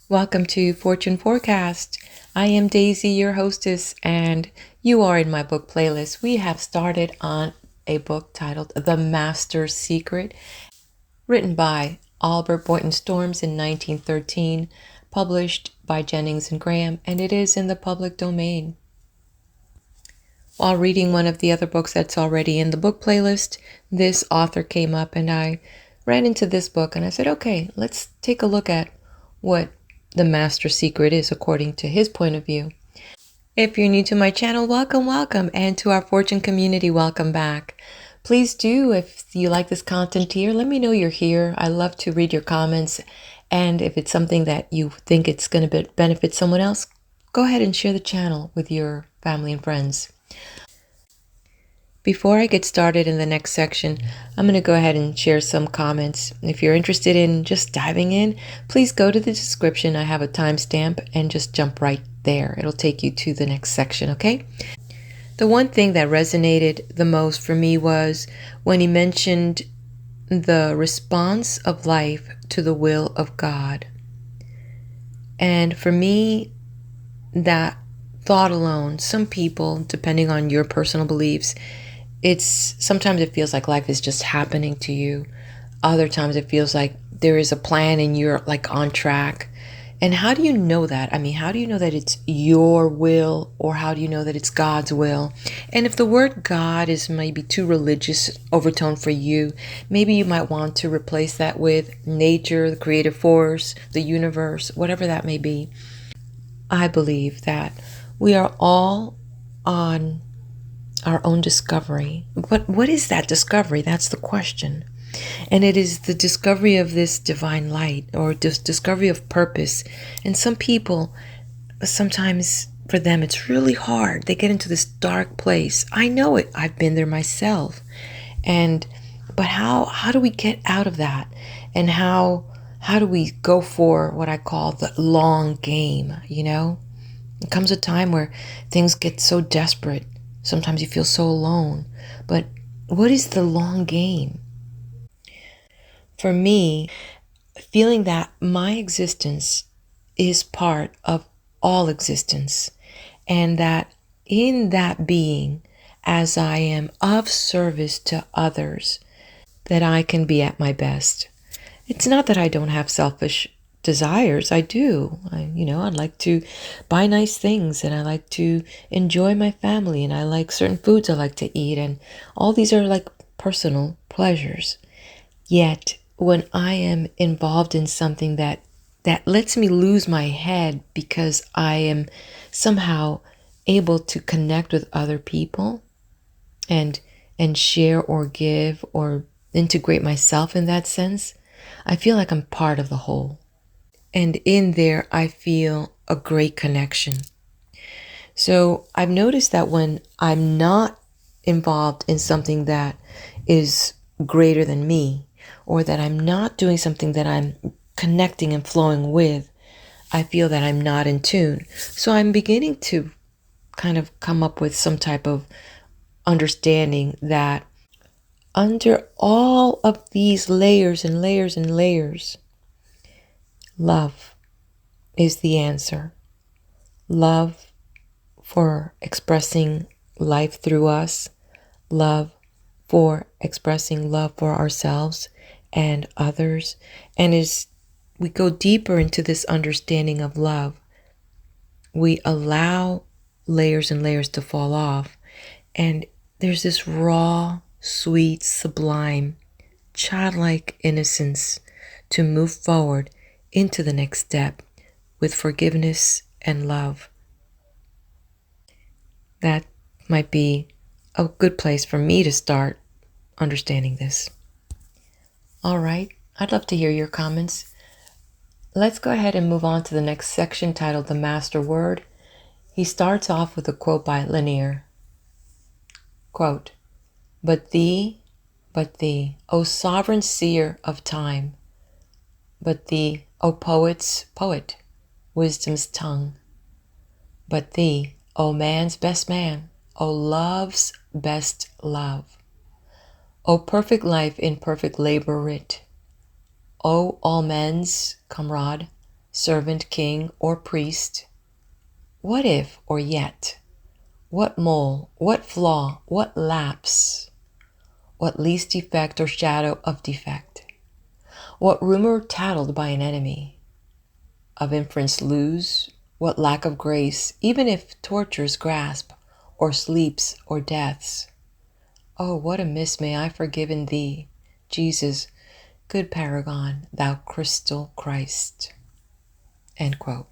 Welcome to Fortune Forecast. I am Daisy, your hostess, and you are in my book playlist. We have started on a book titled The Master's Secret, written by Albert Boynton Storms in 1913, published by Jennings and Graham, and it is in the public domain. While reading one of the other books that's already in the book playlist, this author came up and I ran into this book and I said, okay, let's take a look at what the master secret is according to his point of view. If you're new to my channel, welcome, and to our Fortune community, welcome back. Please do, if you like this content here, let me know you're here. I love to read your comments, and if it's something that you think it's going to benefit someone else, go ahead and share the channel with your family and friends. Before I get started in the next section, I'm going to go ahead and share some comments. If you're interested in just diving in, please go to the description. I have a timestamp and just jump right there. It'll take you to the next section, okay? The one thing that resonated the most for me was when he mentioned the response of life to the will of God. And for me, that thought alone, some people, depending on your personal beliefs, sometimes it feels like life is just happening to you. Other times it feels like there is a plan and you're like on track. And how do you know that? I mean, how do you know that it's your will, or how do you know that it's God's will? And if the word God is maybe too religious overtone for you, maybe you might want to replace that with nature, the creative force, the universe, whatever that may be. I believe that we are all on our own discovery. But what is that discovery? That's the question. And it is the discovery of this divine light, or discovery of purpose. And some people, sometimes for them, it's really hard. They get into this dark place. I know it. I've been there myself. But how do we get out of that? And how do we go for what I call the long game, you know? There comes a time where things get so desperate. Sometimes you feel so alone. But what is the long game? For me, feeling that my existence is part of all existence, and that in that being, as I am of service to others, that I can be at my best. It's not that I don't have selfish desires. I do. I'd like to buy nice things, and I like to enjoy my family, and I like certain foods I like to eat, and all these are like personal pleasures. Yet when I am involved in something that lets me lose my head because I am somehow able to connect with other people and share or give or integrate myself in that sense, I feel like I'm part of the whole. And in there, I feel a great connection. So I've noticed that when I'm not involved in something that is greater than me, or that I'm not doing something that I'm connecting and flowing with, I feel that I'm not in tune. So I'm beginning to kind of come up with some type of understanding that under all of these layers and layers and layers, love is the answer. Love for expressing life through us. Love for expressing love for ourselves and others. And as we go deeper into this understanding of love, we allow layers and layers to fall off. And there's this raw, sweet, sublime, childlike innocence to move forward into the next step with forgiveness and love. That might be a good place for me to start understanding this. All right, I'd love to hear your comments. Let's go ahead and move on to the next section titled The Master Word. He starts off with a quote by Lanier. Quote, but thee, O sovereign seer of time, but thee, O poet's poet, wisdom's tongue, but thee, O man's best man, O love's best love, O perfect life in perfect labor writ, O all men's comrade, servant, king, or priest? What if or yet? What mole, what flaw, what lapse? What least defect or shadow of defect? What rumor tattled by an enemy? Of inference lose, what lack of grace, even if tortures grasp, or sleeps, or deaths? Oh, what amiss may I forgive in thee, Jesus, good paragon, thou crystal Christ. End quote.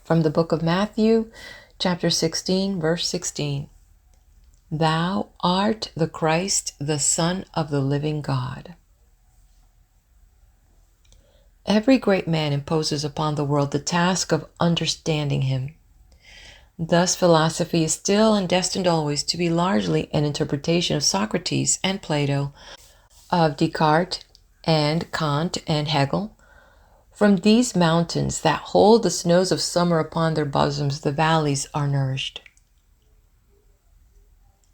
From the book of Matthew, chapter 16, verse 16. Thou art the Christ, the Son of the living God. Every great man imposes upon the world the task of understanding him. Thus, philosophy is still and destined always to be largely an interpretation of Socrates and Plato, of Descartes and Kant and Hegel. From these mountains that hold the snows of summer upon their bosoms, the valleys are nourished.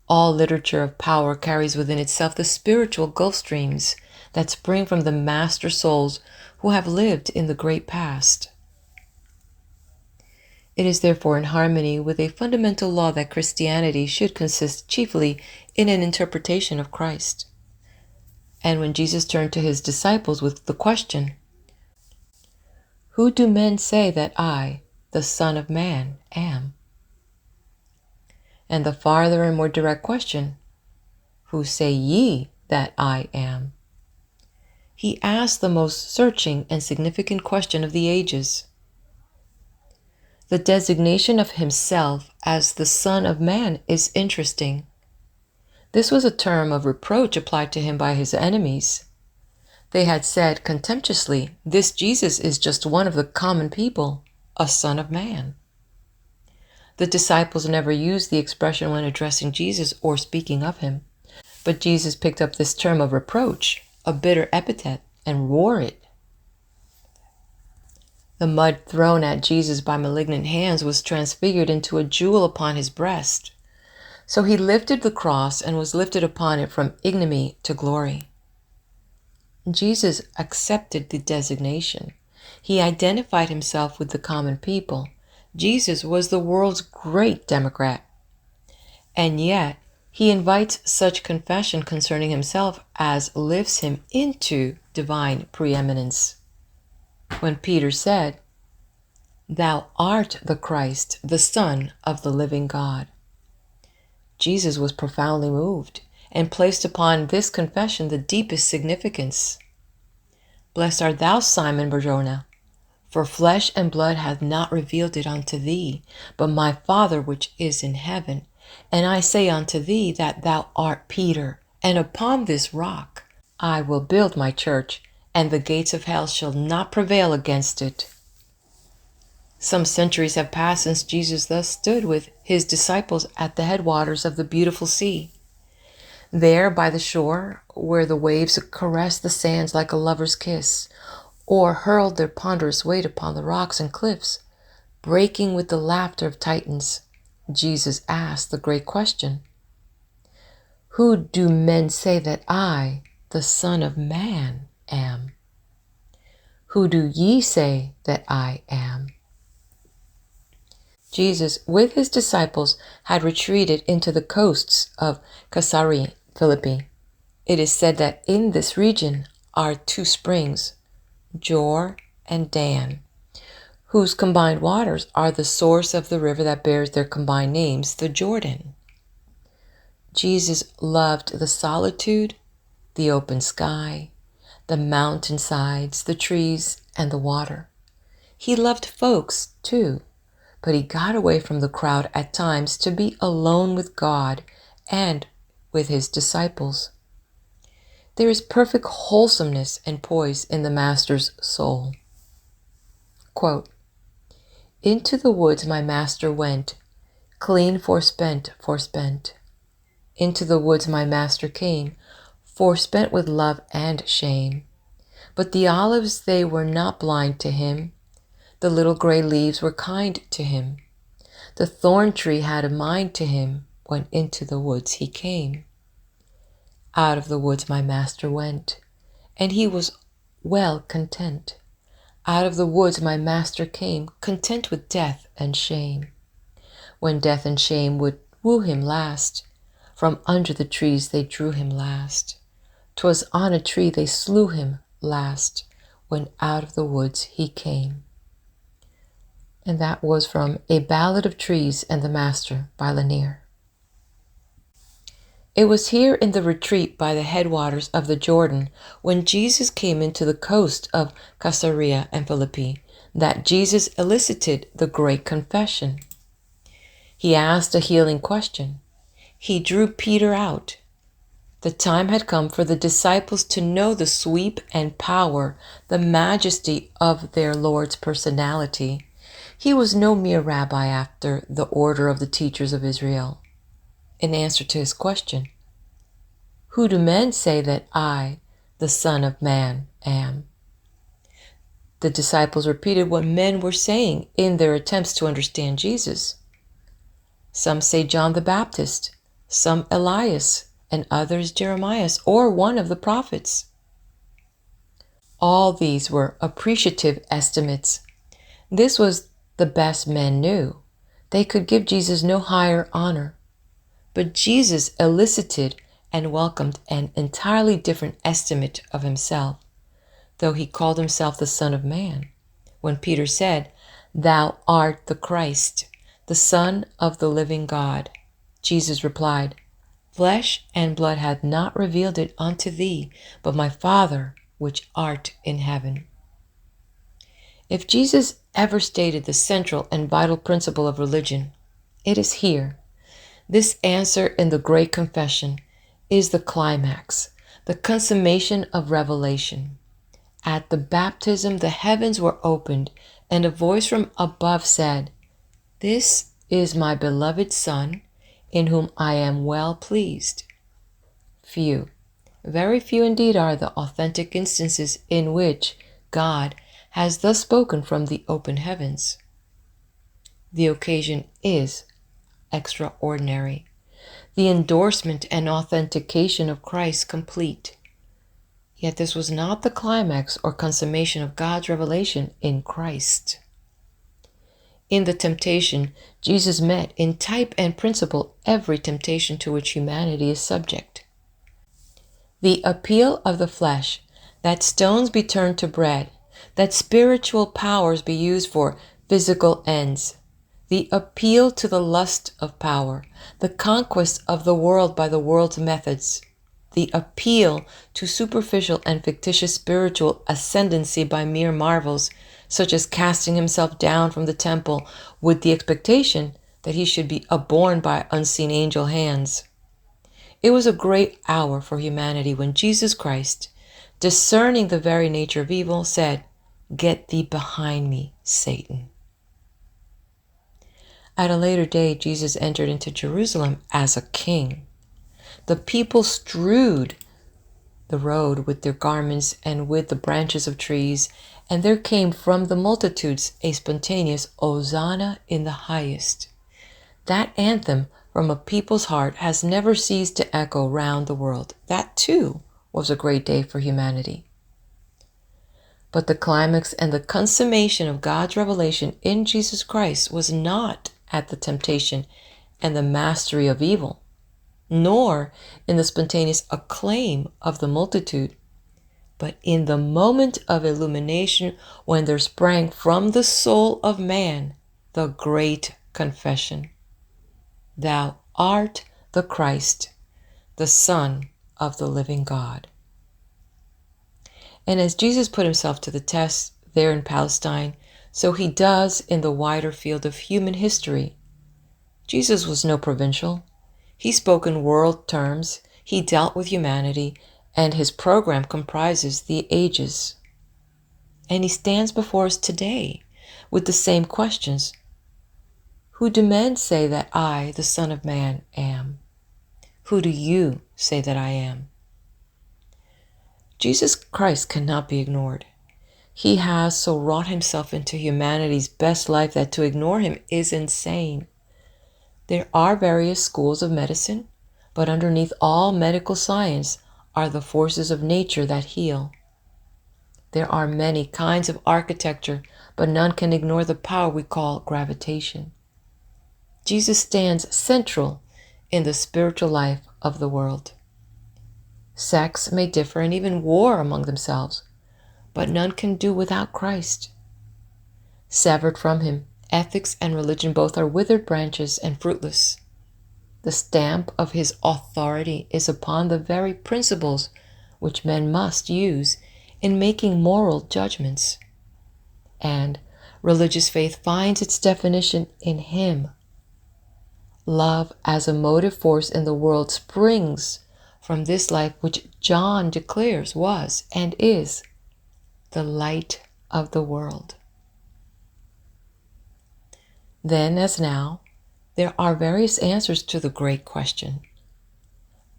All literature of power carries within itself the spiritual Gulf streams that spring from the master souls who have lived in the great past. It is therefore in harmony with a fundamental law that Christianity should consist chiefly in an interpretation of Christ. And when Jesus turned to his disciples with the question, "Who do men say that I, the Son of Man, am?" And the farther and more direct question, "Who say ye that I am?" he asked the most searching and significant question of the ages. The designation of himself as the Son of Man is interesting. This was a term of reproach applied to him by his enemies. They had said contemptuously, "This Jesus is just one of the common people, a son of man." The disciples never used the expression when addressing Jesus or speaking of him, but Jesus picked up this term of reproach, a bitter epithet, and wore it. The mud thrown at Jesus by malignant hands was transfigured into a jewel upon his breast. So he lifted the cross and was lifted upon it from ignominy to glory. Jesus accepted the designation. He identified himself with the common people. Jesus was the world's great Democrat. And yet, he invites such confession concerning himself as lifts him into divine preeminence. When Peter said, "Thou art the Christ, the Son of the living God," Jesus was profoundly moved and placed upon this confession the deepest significance. "Blessed art thou, Simon Bar-Jonah, for flesh and blood hath not revealed it unto thee, but my Father which is in heaven. And I say unto thee that thou art Peter, and upon this rock I will build my church, and the gates of hell shall not prevail against it." Some centuries have passed since Jesus thus stood with his disciples at the headwaters of the beautiful sea. There by the shore, where the waves caressed the sands like a lover's kiss, or hurled their ponderous weight upon the rocks and cliffs, breaking with the laughter of Titans, Jesus asked the great question, "Who do men say that I, the Son of Man, am? Who do ye say that I am?" Jesus, with his disciples, had retreated into the coasts of Caesarea Philippi. It is said that in this region are two springs, Jor and Dan, whose combined waters are the source of the river that bears their combined names, the Jordan. Jesus loved the solitude, the open sky, the mountainsides, the trees, and the water. He loved folks, too, but he got away from the crowd at times to be alone with God and with his disciples. There is perfect wholesomeness and poise in the Master's soul. Quote, "Into the woods my Master went, clean forspent. Into the woods my Master came, forspent with love and shame. But the olives they were not blind to him, the little gray leaves were kind to him. The thorn tree had a mind to him when into the woods he came. Out of the woods my Master went, and he was well content. Out of the woods my master came, content with death and shame. When death and shame would woo him last, from under the trees they drew him last. 'Twas on a tree they slew him last, when out of the woods he came. And that was from A Ballad of Trees and the Master by Lanier. It was here in the retreat by the headwaters of the Jordan, when Jesus came into the coast of Caesarea and Philippi, that Jesus elicited the great confession. He asked a healing question. He drew Peter out. The time had come for the disciples to know the sweep and power, the majesty of their Lord's personality. He was no mere rabbi after the order of the teachers of Israel. In answer to his question, "Who do men say that I, the Son of Man, am?" The disciples repeated what men were saying in their attempts to understand Jesus. Some say John the Baptist, some Elias, and others Jeremiah, or one of the prophets. All these were appreciative estimates. This was the best men knew. They could give Jesus no higher honor. But Jesus elicited and welcomed an entirely different estimate of himself, though he called himself the Son of Man. When Peter said, "Thou art the Christ, the Son of the living God," Jesus replied, "Flesh and blood hath not revealed it unto thee, but my Father which art in heaven." If Jesus ever stated the central and vital principle of religion, it is here. This answer in the Great Confession is the climax, the consummation of revelation. At the baptism, the heavens were opened, and a voice from above said, "This is my beloved Son, in whom I am well pleased." Few, very few indeed are the authentic instances in which God has thus spoken from the open heavens. The occasion is extraordinary, the endorsement and authentication of Christ complete. Yet this was not the climax or consummation of God's revelation in Christ. In the temptation, Jesus met in type and principle every temptation to which humanity is subject. The appeal of the flesh, that stones be turned to bread, that spiritual powers be used for physical ends, the appeal to the lust of power, the conquest of the world by the world's methods, the appeal to superficial and fictitious spiritual ascendancy by mere marvels, such as casting himself down from the temple with the expectation that he should be upborne by unseen angel hands. It was a great hour for humanity when Jesus Christ, discerning the very nature of evil, said, "Get thee behind me, Satan." At a later day, Jesus entered into Jerusalem as a king. The people strewed the road with their garments and with the branches of trees, and there came from the multitudes a spontaneous Hosanna in the highest. That anthem from a people's heart has never ceased to echo round the world. That too was a great day for humanity. But the climax and the consummation of God's revelation in Jesus Christ was not at the temptation and the mastery of evil, nor in the spontaneous acclaim of the multitude, but in the moment of illumination when there sprang from the soul of man the great confession, "Thou art the Christ, the Son of the living God." And as Jesus put himself to the test there in Palestine, so he does in the wider field of human history. Jesus was no provincial. He spoke in world terms, he dealt with humanity, and his program comprises the ages. And he stands before us today with the same questions. Who do men say that I, the Son of Man, am? Who do you say that I am? Jesus Christ cannot be ignored. He has so wrought himself into humanity's best life that to ignore him is insane. There are various schools of medicine, but underneath all medical science are the forces of nature that heal. There are many kinds of architecture, but none can ignore the power we call gravitation. Jesus stands central in the spiritual life of the world. Sects may differ and even war among themselves, but none can do without Christ. Severed from him, ethics and religion both are withered branches and fruitless. The stamp of his authority is upon the very principles which men must use in making moral judgments. And religious faith finds its definition in him. Love as a motive force in the world springs from this life which John declares was and is the light of the world. Then, as now, there are various answers to the great question,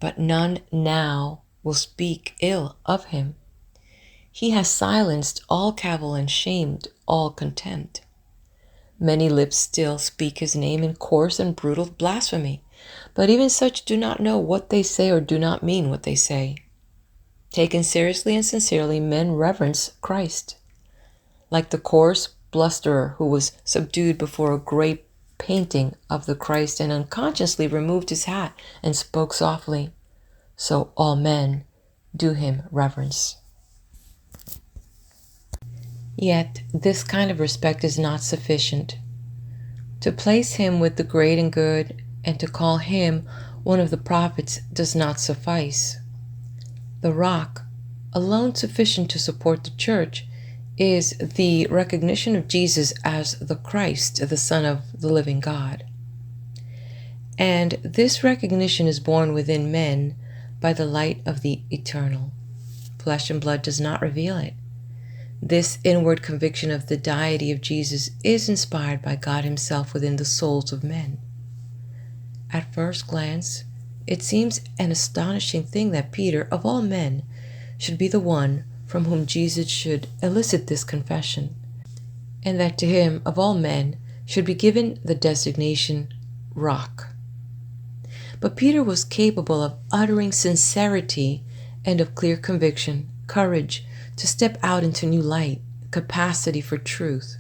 but none now will speak ill of him. He has silenced all cavil and shamed all contempt. Many lips still speak his name in coarse and brutal blasphemy, but even such do not know what they say or do not mean what they say. Taken seriously and sincerely, men reverence Christ. Like the coarse blusterer who was subdued before a great painting of the Christ and unconsciously removed his hat and spoke softly, so all men do him reverence. Yet this kind of respect is not sufficient. To place him with the great and good and to call him one of the prophets does not suffice. The rock, alone sufficient to support the church, is the recognition of Jesus as the Christ, the Son of the living God. And this recognition is born within men by the light of the eternal. Flesh and blood does not reveal it. This inward conviction of the deity of Jesus is inspired by God himself within the souls of men. At first glance, it seems an astonishing thing that Peter, of all men, should be the one from whom Jesus should elicit this confession, and that to him, of all men, should be given the designation rock. But Peter was capable of uttering sincerity and of clear conviction, courage to step out into new light, capacity for truth.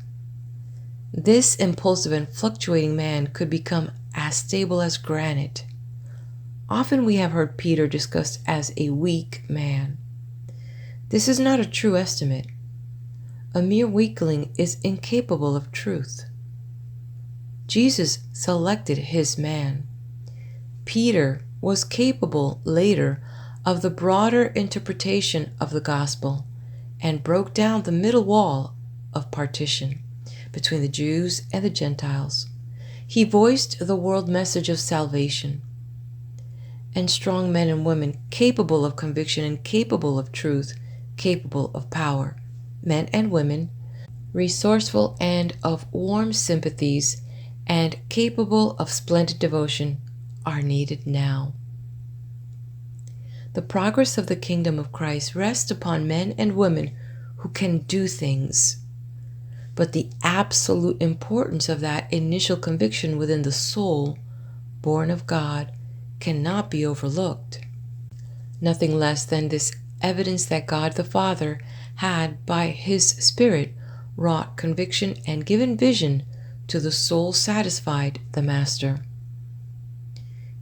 This impulsive and fluctuating man could become as stable as granite. Often we have heard Peter discussed as a weak man. This is not a true estimate. A mere weakling is incapable of truth. Jesus selected his man. Peter was capable later of the broader interpretation of the gospel and broke down the middle wall of partition between the Jews and the Gentiles. He voiced the world message of salvation. And strong men and women capable of conviction and capable of truth, capable of power, men and women, resourceful and of warm sympathies, and capable of splendid devotion, are needed now. The progress of the kingdom of Christ rests upon men and women who can do things. But the absolute importance of that initial conviction within the soul, born of God, cannot be overlooked. Nothing less than this evidence that God the Father had, by his Spirit, wrought conviction and given vision to the soul satisfied the Master.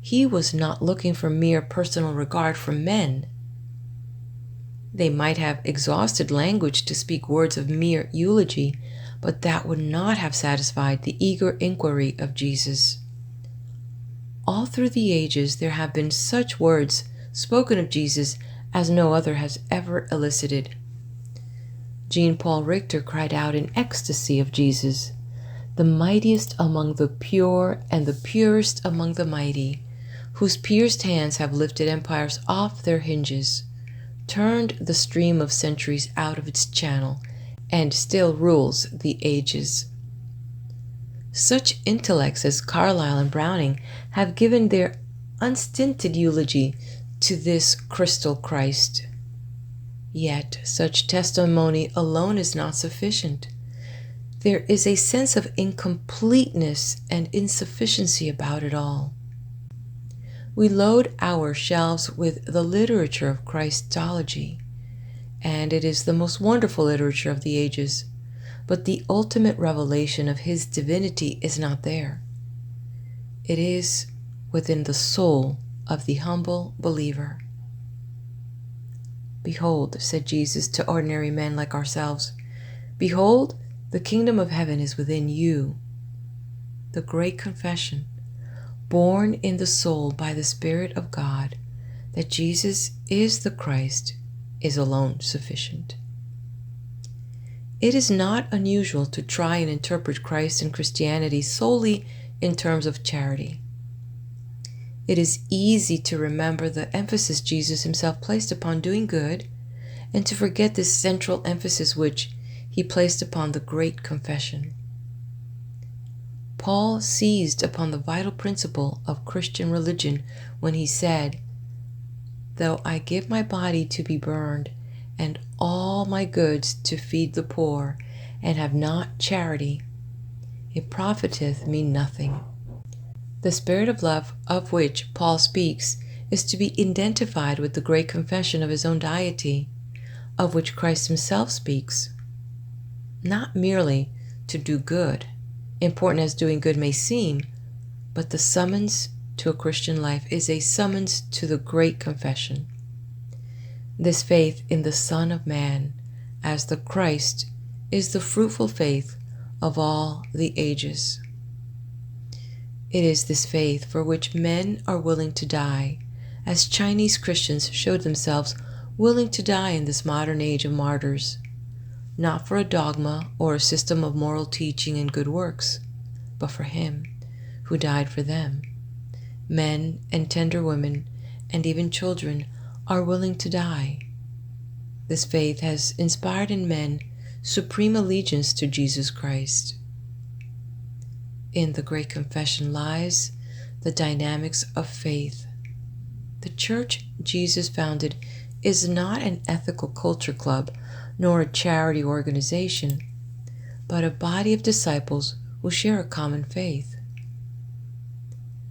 He was not looking for mere personal regard from men. They might have exhausted language to speak words of mere eulogy, but that would not have satisfied the eager inquiry of Jesus. All through the ages there have been such words spoken of Jesus as no other has ever elicited. Jean Paul Richter cried out in ecstasy of Jesus, "The mightiest among the pure and the purest among the mighty, whose pierced hands have lifted empires off their hinges, turned the stream of centuries out of its channel, and still rules the ages." Such intellects as Carlyle and Browning have given their unstinted eulogy to this crystal Christ. Yet such testimony alone is not sufficient. There is a sense of incompleteness and insufficiency about it all. We load our shelves with the literature of Christology, and it is the most wonderful literature of the ages. But the ultimate revelation of his divinity is not there. It is within the soul of the humble believer. "Behold," said Jesus to ordinary men like ourselves, "behold, the kingdom of heaven is within you." The great confession, born in the soul by the Spirit of God, that Jesus is the Christ, is alone sufficient. It is not unusual to try and interpret Christ and Christianity solely in terms of charity. It is easy to remember the emphasis Jesus himself placed upon doing good, and to forget this central emphasis which he placed upon the great confession. Paul seized upon the vital principle of Christian religion when he said, "Though I give my body to be burned, and all my goods to feed the poor, and have not charity, it profiteth me nothing." The spirit of love of which Paul speaks is to be identified with the great confession of his own deity, of which Christ himself speaks. Not merely to do good, important as doing good may seem, but the summons to a Christian life is a summons to the great confession. This faith in the Son of Man as the Christ is the fruitful faith of all the ages. It is this faith for which men are willing to die, as Chinese Christians showed themselves willing to die in this modern age of martyrs, not for a dogma or a system of moral teaching and good works, but for Him who died for them. Men and tender women and even children are willing to die. This faith has inspired in men supreme allegiance to Jesus Christ. In the great confession lies the dynamics of faith. The church Jesus founded is not an ethical culture club nor a charity organization, but a body of disciples who share a common faith.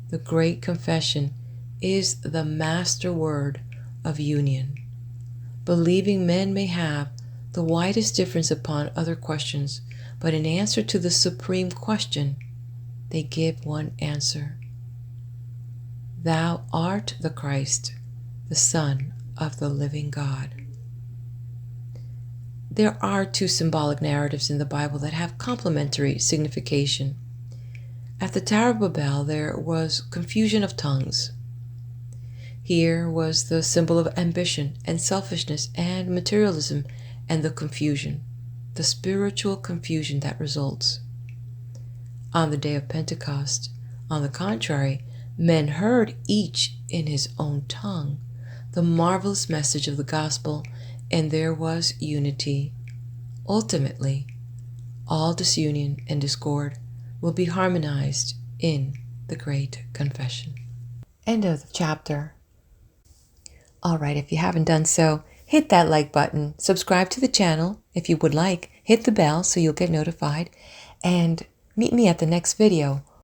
The great confession is the master word of union. Believing men may have the widest difference upon other questions, but in answer to the supreme question, they give one answer. Thou art the Christ, the Son of the living God. There are two symbolic narratives in the Bible that have complementary signification. At the Tower of Babel, there was confusion of tongues. Here was the symbol of ambition and selfishness and materialism and the confusion, the spiritual confusion that results. On the day of Pentecost, on the contrary, men heard each in his own tongue the marvelous message of the gospel, and there was unity. Ultimately, all disunion and discord will be harmonized in the great confession. End of the chapter. All right, if you haven't done so, hit that like button, subscribe to the channel if you would like, hit the bell so you'll get notified, and meet me at the next video